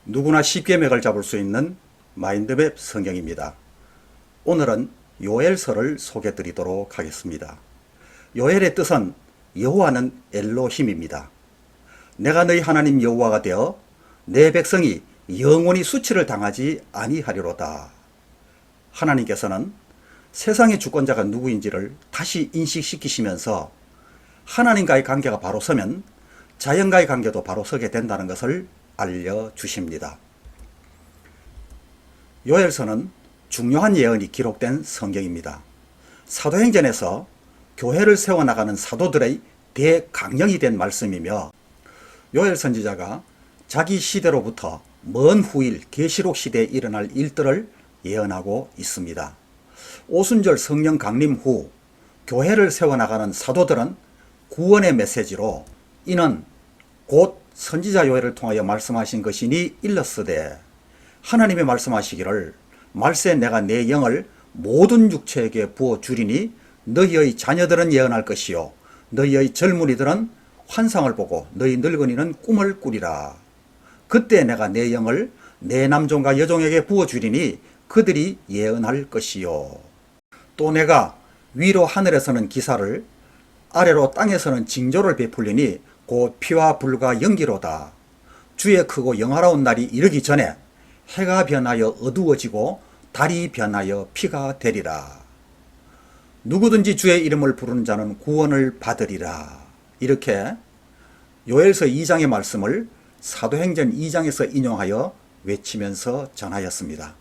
누구나 쉽게 맥을 잡을 수 있는 마인드맵 성경입니다. 오늘은 요엘서를 소개해 드리도록 하겠습니다. 요엘의 뜻은 여호와는 엘로힘입니다. 내가 너희 하나님 여호와가 되어 내 백성이 영원히 수치를 당하지 아니하리로다. 하나님께서는 세상의 주권자가 누구인지를 다시 인식시키시면서 하나님과의 관계가 바로 서면 자연과의 관계도 바로 서게 된다는 것을 알려주십니다. 요엘서는 중요한 예언이 기록된 성경입니다. 사도행전에서 교회를 세워나가는 사도들의 대강령이 된 말씀이며, 요엘 선지자가 자기 시대로부터 먼 후일 계시록 시대에 일어날 일들을 예언하고 있습니다. 오순절 성령 강림 후 교회를 세워나가는 사도들은 구원의 메시지로 이는 곧 선지자 요엘을 통하여 말씀하신 것이니 일렀으되 하나님의 말씀하시기를 말세 내가 내 영을 모든 육체에게 부어주리니 너희의 자녀들은 예언할 것이요 너희의 젊은이들은 환상을 보고 너희 늙은이는 꿈을 꾸리라. 그때 내가 내 영을 내 남종과 여종에게 부어주리니 그들이 예언할 것이요 또 내가 위로 하늘에서는 기사를 아래로 땅에서는 징조를 베풀리니 곧 피와 불과 연기로다. 주의 크고 영화로운 날이 이르기 전에 해가 변하여 어두워지고 달이 변하여 피가 되리라. 누구든지 주의 이름을 부르는 자는 구원을 받으리라. 이렇게 요엘서 2장의 말씀을 사도행전 2장에서 인용하여 외치면서 전하였습니다.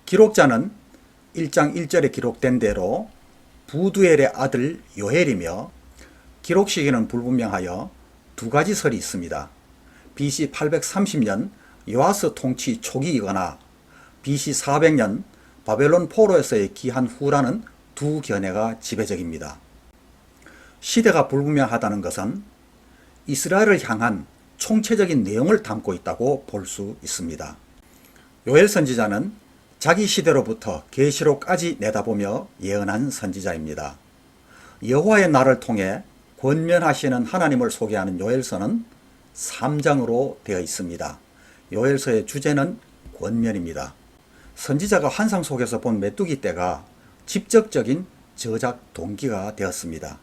기록자는 1장 1절에 기록된 대로 부두엘의 아들 요엘이며, 기록 시기는 불분명하여 두 가지 설이 있습니다. BC 830년 요아스 통치 초기이거나 BC 400년 바벨론 포로에서의 기한 후라는 두 견해가 지배적입니다. 시대가 불분명하다는 것은 이스라엘을 향한 총체적인 내용을 담고 있다고 볼 수 있습니다. 요엘 선지자는 자기 시대로부터 계시록까지 내다보며 예언한 선지자입니다. 여호와의 날을 통해 권면하시는 하나님을 소개하는 요엘서는 3장으로 되어 있습니다. 요엘서의 주제는 권면입니다. 선지자가 환상 속에서 본 메뚜기 떼가 직접적인 저작 동기가 되었습니다.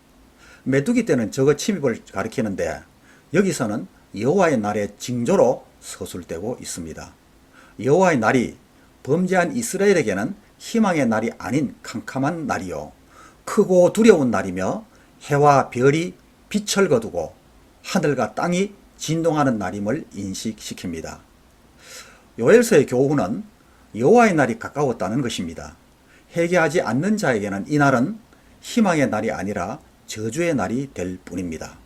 메뚜기 떼는 적어 침입을 가리키는데 여기서는 여호와의 날의 징조로 서술되고 있습니다. 여호와의 날이 범죄한 이스라엘에게는 희망의 날이 아닌 캄캄한 날이요 크고 두려운 날이며 해와 별이 빛을 거두고 하늘과 땅이 진동하는 날임을 인식시킵니다. 요엘서의 교훈은 여호와의 날이 가까웠다는 것입니다. 회개하지 않는 자에게는 이 날은 희망의 날이 아니라 저주의 날이 될 뿐입니다.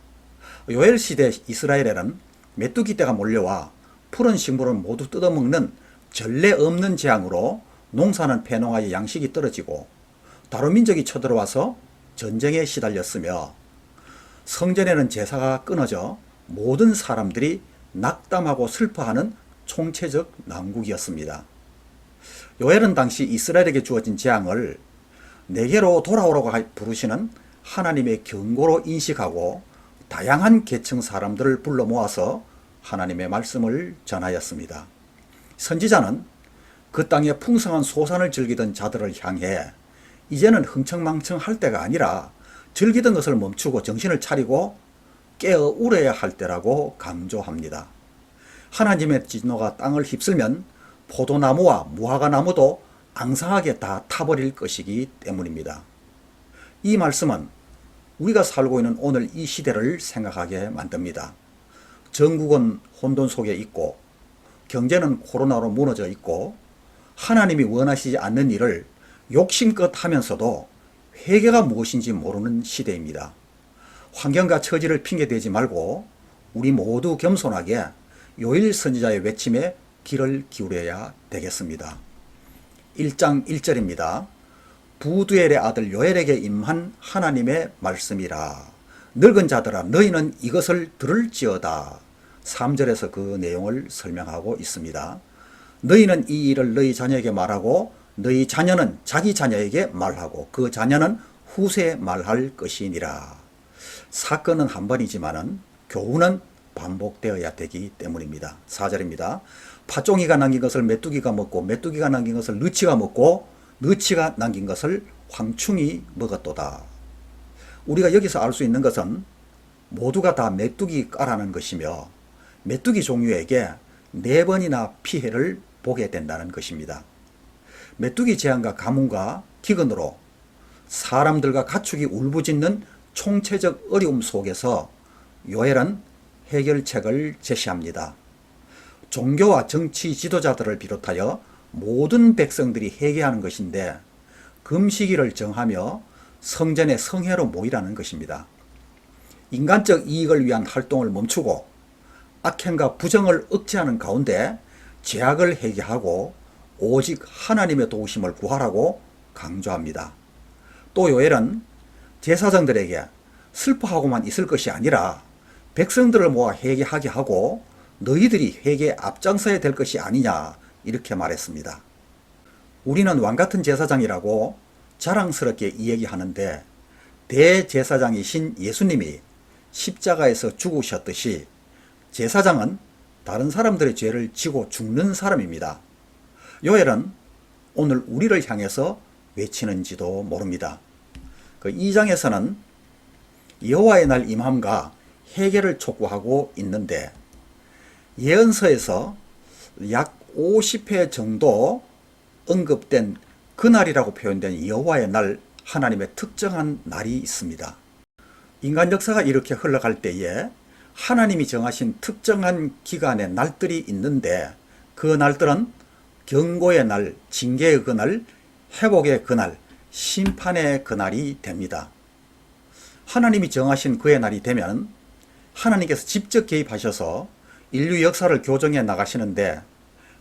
요엘 시대 이스라엘에는 메뚜기 떼가 몰려와 푸른 식물을 모두 뜯어먹는 전례 없는 재앙으로 농사는 폐농하여 양식이 떨어지고 다른 민족이 쳐들어와서 전쟁에 시달렸으며, 성전에는 제사가 끊어져 모든 사람들이 낙담하고 슬퍼하는 총체적 난국이었습니다. 요엘은 당시 이스라엘에게 주어진 재앙을 내게로 돌아오라고 부르시는 하나님의 경고로 인식하고 다양한 계층 사람들을 불러 모아서 하나님의 말씀을 전하였습니다. 선지자는 그 땅에 풍성한 소산을 즐기던 자들을 향해 이제는 흥청망청 할 때가 아니라 즐기던 것을 멈추고 정신을 차리고 깨어 울어야 할 때라고 강조합니다. 하나님의 진노가 땅을 휩쓸면 포도나무와 무화과나무도 앙상하게 다 타버릴 것이기 때문입니다. 이 말씀은 우리가 살고 있는 오늘 이 시대를 생각하게 만듭니다. 전국은 혼돈 속에 있고 경제는 코로나로 무너져 있고 하나님이 원하시지 않는 일을 욕심껏 하면서도 회개가 무엇인지 모르는 시대입니다. 환경과 처지를 핑계대지 말고 우리 모두 겸손하게 요엘 선지자의 외침에 귀를 기울여야 되겠습니다. 1장 1절입니다. 부두엘의 아들 요엘에게 임한 하나님의 말씀이라. 늙은 자들아 너희는 이것을 들을지어다. 3절에서 그 내용을 설명하고 있습니다. 너희는 이 일을 너희 자녀에게 말하고 너희 자녀는 자기 자녀에게 말하고 그 자녀는 후세에 말할 것이니라. 사건은 한 번이지만은 교훈은 반복되어야 되기 때문입니다. 4절입니다. 파종이가 남긴 것을 메뚜기가 먹고 메뚜기가 남긴 것을 느치가 먹고 느치가 남긴 것을 황충이 먹었도다. 우리가 여기서 알 수 있는 것은 모두가 다 메뚜기 까라는 것이며 메뚜기 종류에게 4번이나 피해를 보게 된다는 것입니다. 메뚜기 재앙과 가뭄과 기근으로 사람들과 가축이 울부짖는 총체적 어려움 속에서 요엘은 해결책을 제시합니다. 종교와 정치 지도자들을 비롯하여 모든 백성들이 회개하는 것인데 금식일을 정하며 성전의 성회로 모이라는 것입니다. 인간적 이익을 위한 활동을 멈추고 악행과 부정을 억제하는 가운데 죄악을 회개하고 오직 하나님의 도우심을 구하라고 강조합니다. 또 요엘은 제사장들에게 슬퍼하고만 있을 것이 아니라 백성들을 모아 회개하게 하고 너희들이 회개에 앞장서야 될 것이 아니냐 이렇게 말했습니다. 우리는 왕같은 제사장이라고 자랑스럽게 이야기하는데 대제사장이신 예수님이 십자가에서 죽으셨듯이 제사장은 다른 사람들의 죄를 지고 죽는 사람입니다. 요엘은 오늘 우리를 향해서 외치는지도 모릅니다. 그 2장에서는 여호와의 날 임함과 회개를 촉구하고 있는데 예언서에서 약 50회 정도 언급된 그날이라고 표현된 여호와의 날, 하나님의 특정한 날이 있습니다. 인간 역사가 이렇게 흘러갈 때에 하나님이 정하신 특정한 기간의 날들이 있는데 그 날들은 경고의 날, 징계의 그날, 회복의 그날, 심판의 그날이 됩니다. 하나님이 정하신 그의 날이 되면 하나님께서 직접 개입하셔서 인류 역사를 교정해 나가시는데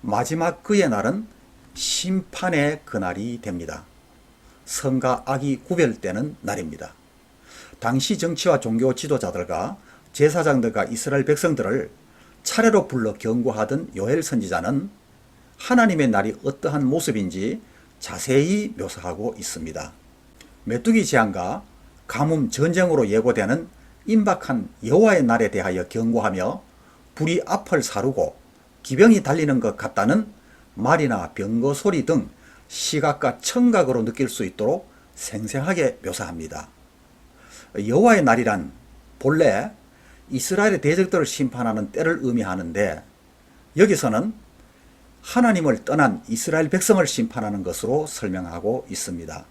마지막 그의 날은 심판의 그날이 됩니다. 선과 악이 구별되는 날입니다. 당시 정치와 종교 지도자들과 제사장들과 이스라엘 백성들을 차례로 불러 경고하던 요엘 선지자는 하나님의 날이 어떠한 모습인지 자세히 묘사하고 있습니다. 메뚜기 재앙과 가뭄 전쟁으로 예고되는 임박한 여호와의 날에 대하여 경고하며 불이 앞을 사르고 기병이 달리는 것 같다는 말이나 병거 소리 등 시각과 청각으로 느낄 수 있도록 생생하게 묘사합니다. 여호와의 날이란 본래 이스라엘의 대적들을 심판하는 때를 의미하는데 여기서는 하나님을 떠난 이스라엘 백성을 심판하는 것으로 설명하고 있습니다.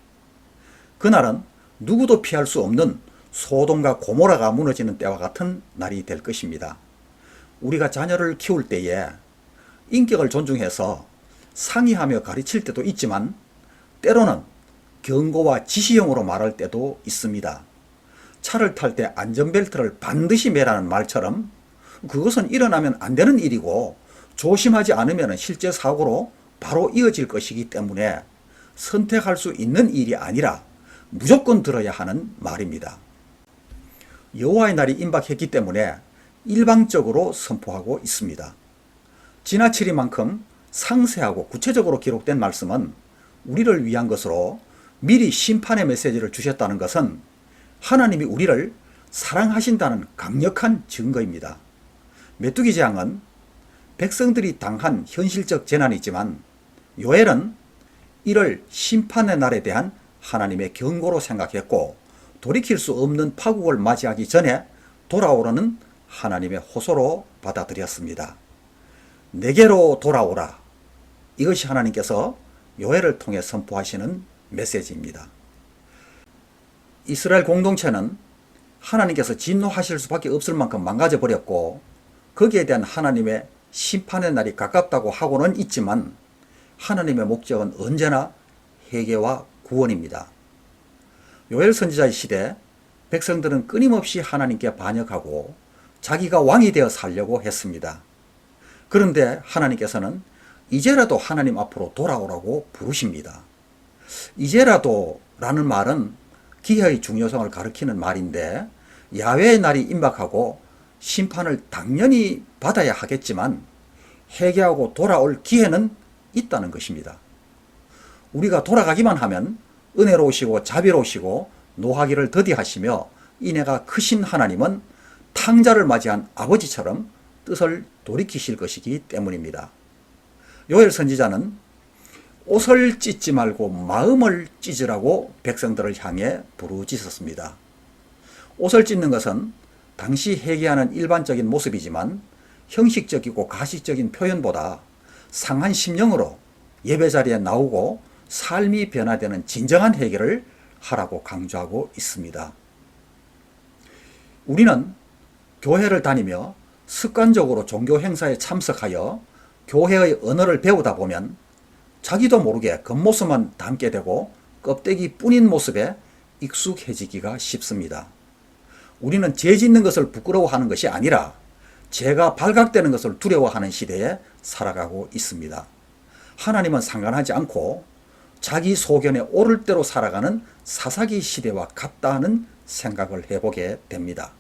그날은 누구도 피할 수 없는 소돔과 고모라가 무너지는 때와 같은 날이 될 것입니다. 우리가 자녀를 키울 때에 인격을 존중해서 상의하며 가르칠 때도 있지만 때로는 경고와 지시형으로 말할 때도 있습니다. 차를 탈 때 안전벨트를 반드시 매라는 말처럼 그것은 일어나면 안 되는 일이고 조심하지 않으면 실제 사고로 바로 이어질 것이기 때문에 선택할 수 있는 일이 아니라 무조건 들어야 하는 말입니다. 여호와의 날이 임박했기 때문에 일방적으로 선포하고 있습니다. 지나치리만큼 상세하고 구체적으로 기록된 말씀은 우리를 위한 것으로 미리 심판의 메시지를 주셨다는 것은 하나님이 우리를 사랑하신다는 강력한 증거입니다. 메뚜기 재앙은 백성들이 당한 현실적 재난이지만 요엘은 이를 심판의 날에 대한 하나님의 경고로 생각했고 돌이킬 수 없는 파국을 맞이하기 전에 돌아오라는 하나님의 호소로 받아들였습니다. 내게로 돌아오라. 이것이 하나님께서 요엘을 통해 선포하시는 메시지입니다. 이스라엘 공동체는 하나님께서 진노하실 수밖에 없을 만큼 망가져 버렸고 거기에 대한 하나님의 심판의 날이 가깝다고 하고는 있지만 하나님의 목적은 언제나 회개와 구원입니다. 요엘 선지자의 시대 백성들은 끊임없이 하나님께 반역하고 자기가 왕이 되어 살려고 했습니다. 그런데 하나님께서는 이제라도 하나님 앞으로 돌아오라고 부르십니다. 이제라도 라는 말은 기회의 중요성을 가리키는 말인데 야훼의 날이 임박하고 심판을 당연히 받아야 하겠지만 회개하고 돌아올 기회는 있다는 것입니다. 우리가 돌아가기만 하면 은혜로우시고 자비로우시고 노하기를 더디하시며 인애가 크신 하나님은 탕자를 맞이한 아버지처럼 뜻을 돌이키실 것이기 때문입니다. 요엘 선지자는 옷을 찢지 말고 마음을 찢으라고 백성들을 향해 부르짖었습니다. 옷을 찢는 것은 당시 회개하는 일반적인 모습이지만 형식적이고 가식적인 표현보다 상한 심령으로 예배 자리에 나오고 삶이 변화되는 진정한 회개를 하라고 강조하고 있습니다. 우리는 교회를 다니며 습관적으로 종교 행사에 참석하여 교회의 언어를 배우다 보면 자기도 모르게 겉모습만 담게 되고 껍데기 뿐인 모습에 익숙해지기가 쉽습니다. 우리는 죄 짓는 것을 부끄러워하는 것이 아니라 죄가 발각되는 것을 두려워하는 시대에 살아가고 있습니다. 하나님은 상관하지 않고 자기 소견에 오를 대로 살아가는 사사기 시대와 같다는 생각을 해보게 됩니다.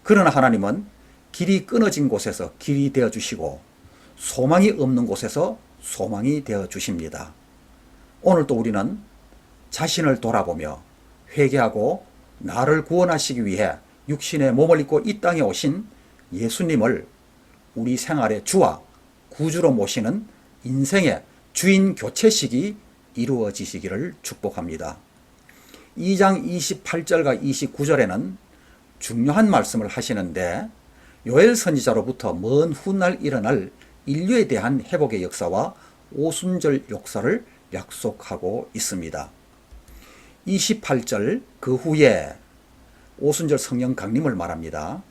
그러나 하나님은 길이 끊어진 곳에서 길이 되어주시고 소망이 없는 곳에서 소망이 되어주십니다. 오늘도 우리는 자신을 돌아보며 회개하고 나를 구원하시기 위해 육신의 몸을 입고 이 땅에 오신 예수님을 우리 생활의 주와 구주로 모시는 인생의 주인 교체식이 이루어지시기를 축복합니다. 2장 28절과 29절에는 중요한 말씀을 하시는데 요엘 선지자로부터 먼 훗날 일어날 인류에 대한 회복의 역사와 오순절 역사를 약속하고 있습니다. 28절 그 후에 오순절 성령 강림을 말합니다.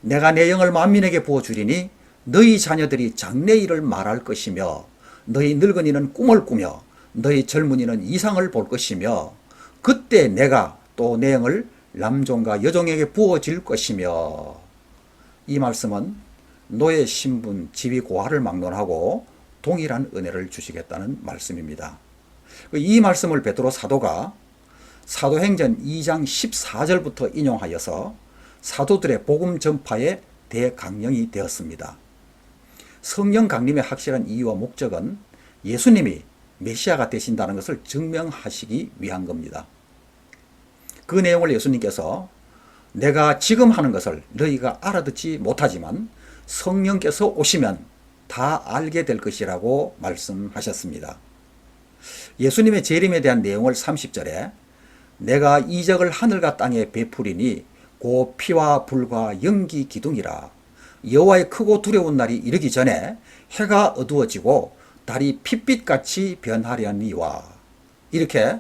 내가 내 영을 만민에게 부어주리니 너희 자녀들이 장래일을 말할 것이며 너희 늙은이는 꿈을 꾸며 너희 젊은이는 이상을 볼 것이며 그때 내가 또 내 영을 남종과 여종에게 부어질 것이며. 이 말씀은 노예 신분 지위 고하를 막론하고 동일한 은혜를 주시겠다는 말씀입니다. 이 말씀을 베드로 사도가 사도행전 2장 14절부터 인용하여서 사도들의 복음 전파의 대강령이 되었습니다. 성령 강림의 확실한 이유와 목적은 예수님이 메시아가 되신다는 것을 증명하시기 위한 겁니다. 그 내용을 예수님께서 내가 지금 하는 것을 너희가 알아듣지 못하지만 성령께서 오시면 다 알게 될 것이라고 말씀하셨습니다. 예수님의 재림에 대한 내용을 30절에 내가 이적을 하늘과 땅에 베푸리니 고 피와 불과 연기 기둥이라 여호와의 크고 두려운 날이 이르기 전에 해가 어두워지고 달이 핏빛같이 변하려니와 이렇게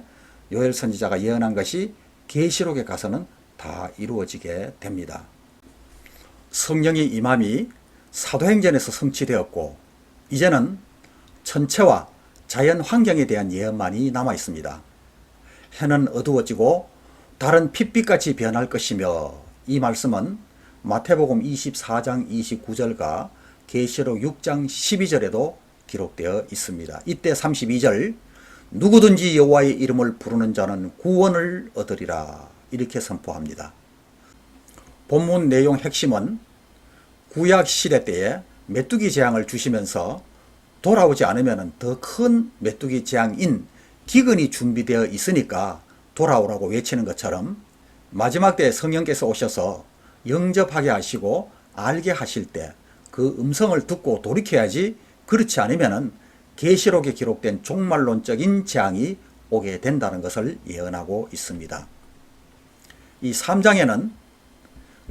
요엘 선지자가 예언한 것이 계시록에 가서는 다 이루어지게 됩니다. 성령의 임함이 사도행전에서 성취되었고 이제는 천체와 자연 환경에 대한 예언만이 남아 있습니다. 해는 어두워지고 달은 핏빛같이 변할 것이며 이 말씀은 마태복음 24장 29절과 계시록 6장 12절에도 기록되어 있습니다. 이때 32절 누구든지 여호와의 이름을 부르는 자는 구원을 얻으리라 이렇게 선포합니다. 본문 내용 핵심은 구약 시대 때에 메뚜기 재앙을 주시면서 돌아오지 않으면 더 큰 메뚜기 재앙인 기근이 준비되어 있으니까 돌아오라고 외치는 것처럼 마지막 때에 성령께서 오셔서 영접하게 하시고 알게 하실 때 그 음성을 듣고 돌이켜야지 그렇지 않으면 계시록에 기록된 종말론적인 재앙이 오게 된다는 것을 예언하고 있습니다. 이 3장에는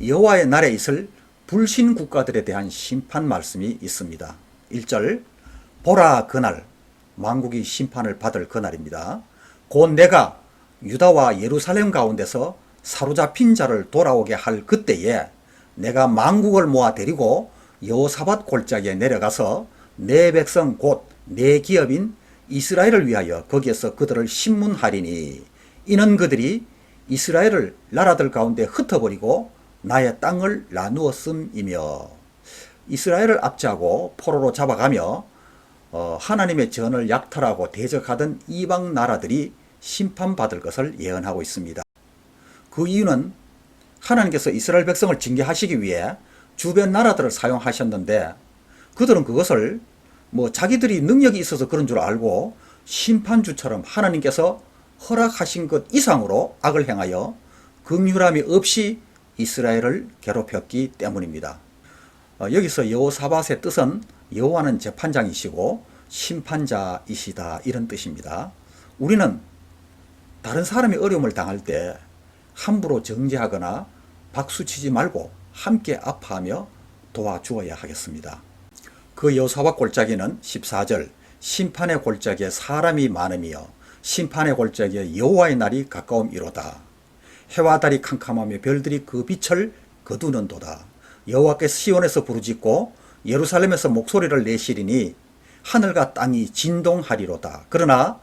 여호와의 날에 있을 불신 국가들에 대한 심판 말씀이 있습니다. 1절 보라 그날 만국이 심판을 받을 그날입니다. 곧 내가 유다와 예루살렘 가운데서 사로잡힌 자를 돌아오게 할 그때에 내가 만국을 모아 데리고 여호사밧 골짜기에 내려가서 내 백성 곧 내 기업인 이스라엘을 위하여 거기에서 그들을 심문하리니 이는 그들이 이스라엘을 나라들 가운데 흩어버리고 나의 땅을 나누었음이며 이스라엘을 압제하고 포로로 잡아가며 하나님의 전을 약탈하고 대적하던 이방 나라들이 심판받을 것을 예언하고 있습니다. 그 이유는 하나님께서 이스라엘 백성을 징계하시기 위해 주변 나라들을 사용하셨는데 그들은 그것을 자기들이 능력이 있어서 그런 줄 알고 심판주처럼 하나님께서 허락하신 것 이상으로 악을 행하여 긍휼함이 없이 이스라엘을 괴롭혔기 때문입니다. 여기서 여호사밧의 뜻은 여호와는 재판장이시고 심판자이시다 이런 뜻입니다. 우리는 다른 사람이 어려움을 당할 때 함부로 정죄하거나 박수치지 말고 함께 아파하며 도와주어야 하겠습니다. 그 여호사밧 골짜기는 14절 심판의 골짜기에 사람이 많으며 심판의 골짜기에 여호와의 날이 가까움이로다. 해와 달이 캄캄하며 별들이 그 빛을 거두는도다. 여호와께서 시온에서 부르짖고 예루살렘에서 목소리를 내시리니 하늘과 땅이 진동하리로다. 그러나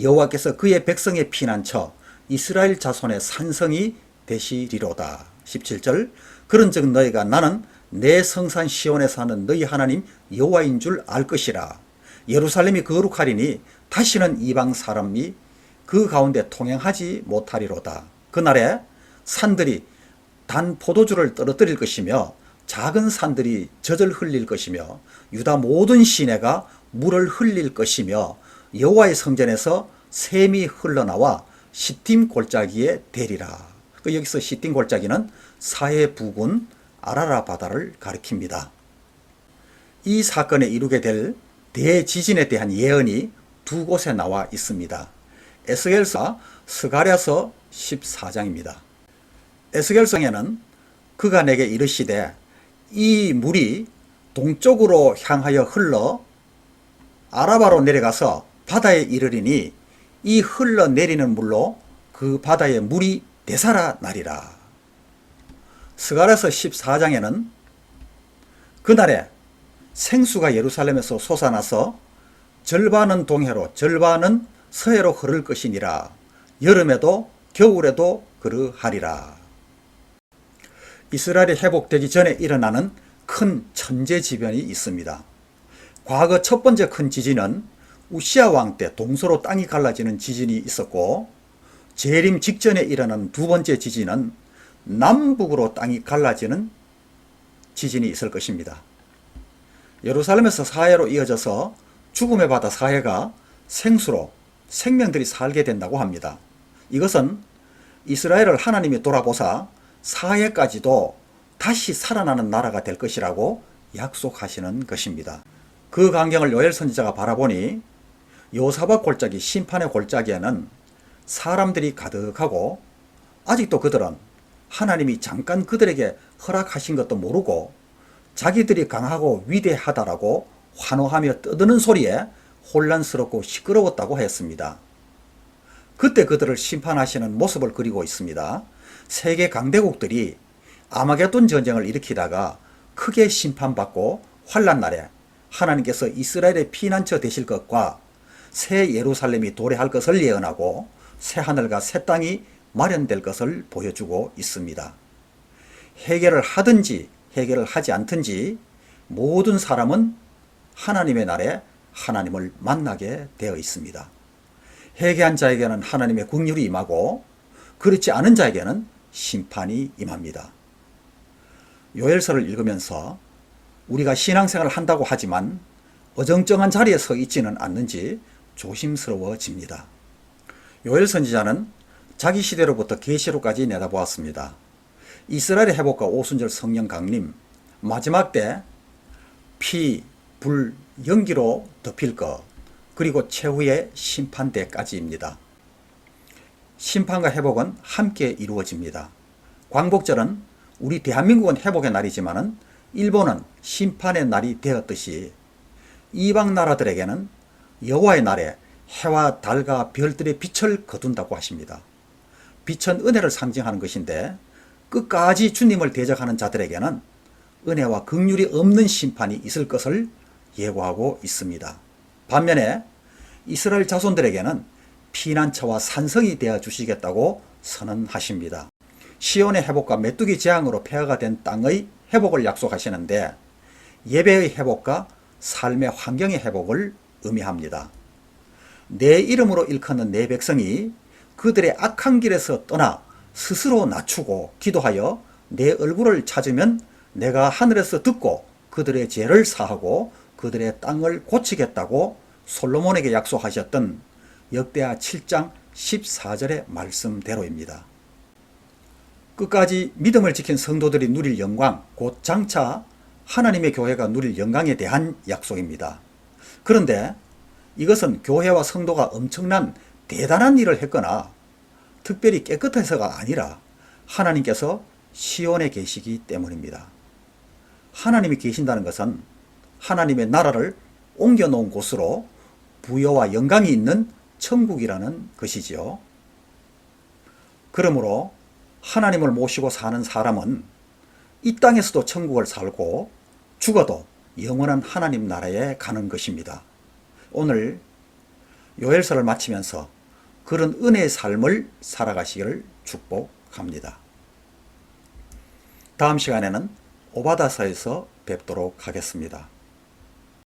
여호와께서 그의 백성의 피난처 이스라엘 자손의 산성이 되시리로다. 17절 그런즉 너희가 나는 내 성산 시온에 사는 너희 하나님 여호와인 줄 알 것이라. 예루살렘이 거룩하리니 다시는 이방 사람이 그 가운데 통행하지 못하리로다. 그날에 산들이 단 포도주를 떨어뜨릴 것이며 작은 산들이 젖을 흘릴 것이며 유다 모든 시내가 물을 흘릴 것이며 여호와의 성전에서 샘이 흘러나와 시팀 골짜기에 대리라. 여기서 시팀 골짜기는 사해 부근 아라라 바다를 가리킵니다. 이 사건에 이루게 될 대지진에 대한 예언이 두 곳에 나와 있습니다. 에스겔서, 스가랴서 14장입니다. 에스겔서에는 그가 내게 이르시되 이 물이 동쪽으로 향하여 흘러 아라바로 내려가서 바다에 이르리니 이 흘러내리는 물로 그 바다의 물이 되살아나리라. 스가랴서 14장에는 그날에 생수가 예루살렘에서 솟아나서 절반은 동해로 절반은 서해로 흐를 것이니라. 여름에도 겨울에도 그러하리라. 이스라엘이 회복되기 전에 일어나는 큰 천재지변이 있습니다. 과거 첫 번째 큰 지진은 우시아 왕 때 동서로 땅이 갈라지는 지진이 있었고, 재림 직전에 일어난 두 번째 지진은 남북으로 땅이 갈라지는 지진이 있을 것입니다. 예루살렘에서 사해로 이어져서 죽음의 바다 사해가 생수로 생명들이 살게 된다고 합니다. 이것은 이스라엘을 하나님이 돌아보사 사해까지도 다시 살아나는 나라가 될 것이라고 약속하시는 것입니다. 그 광경을 요엘 선지자가 바라보니 여호사밧 골짜기 심판의 골짜기에는 사람들이 가득하고 아직도 그들은 하나님이 잠깐 그들에게 허락하신 것도 모르고 자기들이 강하고 위대하다라고 환호하며 떠드는 소리에 혼란스럽고 시끄러웠다고 했습니다. 그때 그들을 심판하시는 모습을 그리고 있습니다. 세계 강대국들이 아마게돈 전쟁을 일으키다가 크게 심판받고 환란 날에 하나님께서 이스라엘의 피난처 되실 것과 새 예루살렘이 도래할 것을 예언하고 새 하늘과 새 땅이 마련될 것을 보여주고 있습니다. 해결을 하든지 해결을 하지 않든지 모든 사람은 하나님의 날에 하나님을 만나게 되어 있습니다. 회개한 자에게는 하나님의 긍휼이 임하고 그렇지 않은 자에게는 심판이 임합니다. 요엘서를 읽으면서 우리가 신앙생활을 한다고 하지만 어정쩡한 자리에 서 있지는 않는지 조심스러워집니다. 요엘 선지자는 자기 시대로부터 계시로까지 내다보았습니다. 이스라엘의 회복과 오순절 성령 강림, 마지막 때 피, 불, 연기로 덮일 것, 그리고 최후의 심판대까지입니다. 심판과 회복은 함께 이루어집니다. 광복절은 우리 대한민국은 회복의 날이지만 일본은 심판의 날이 되었듯이 이방 나라들에게는 여호와의 날에 해와 달과 별들의 빛을 거둔다고 하십니다. 빛은 은혜를 상징하는 것인데 끝까지 주님을 대적하는 자들에게는 은혜와 긍휼이 없는 심판이 있을 것을 예고하고 있습니다. 반면에 이스라엘 자손들에게는 피난처와 산성이 되어 주시겠다고 선언하십니다. 시온의 회복과 메뚜기 재앙으로 폐허가 된 땅의 회복을 약속하시는데 예배의 회복과 삶의 환경의 회복을 의미합니다. 내 이름으로 일컫는 내 백성이 그들의 악한 길에서 떠나 스스로 낮추고 기도하여 내 얼굴을 찾으면 내가 하늘에서 듣고 그들의 죄를 사하고 그들의 땅을 고치겠다고 솔로몬에게 약속하셨던 역대하 7장 14절의 말씀대로입니다. 끝까지 믿음을 지킨 성도들이 누릴 영광, 곧 장차 하나님의 교회가 누릴 영광에 대한 약속입니다. 그런데 이것은 교회와 성도가 엄청난 대단한 일을 했거나 특별히 깨끗해서가 아니라 하나님께서 시온에 계시기 때문입니다. 하나님이 계신다는 것은 하나님의 나라를 옮겨놓은 곳으로 부여와 영광이 있는 천국이라는 것이지요. 그러므로 하나님을 모시고 사는 사람은 이 땅에서도 천국을 살고 죽어도 영원한 하나님 나라에 가는 것입니다. 오늘 요엘서를 마치면서 그런 은혜의 삶을 살아가시기를 축복합니다. 다음 시간에는 오바다서에서 뵙도록 하겠습니다.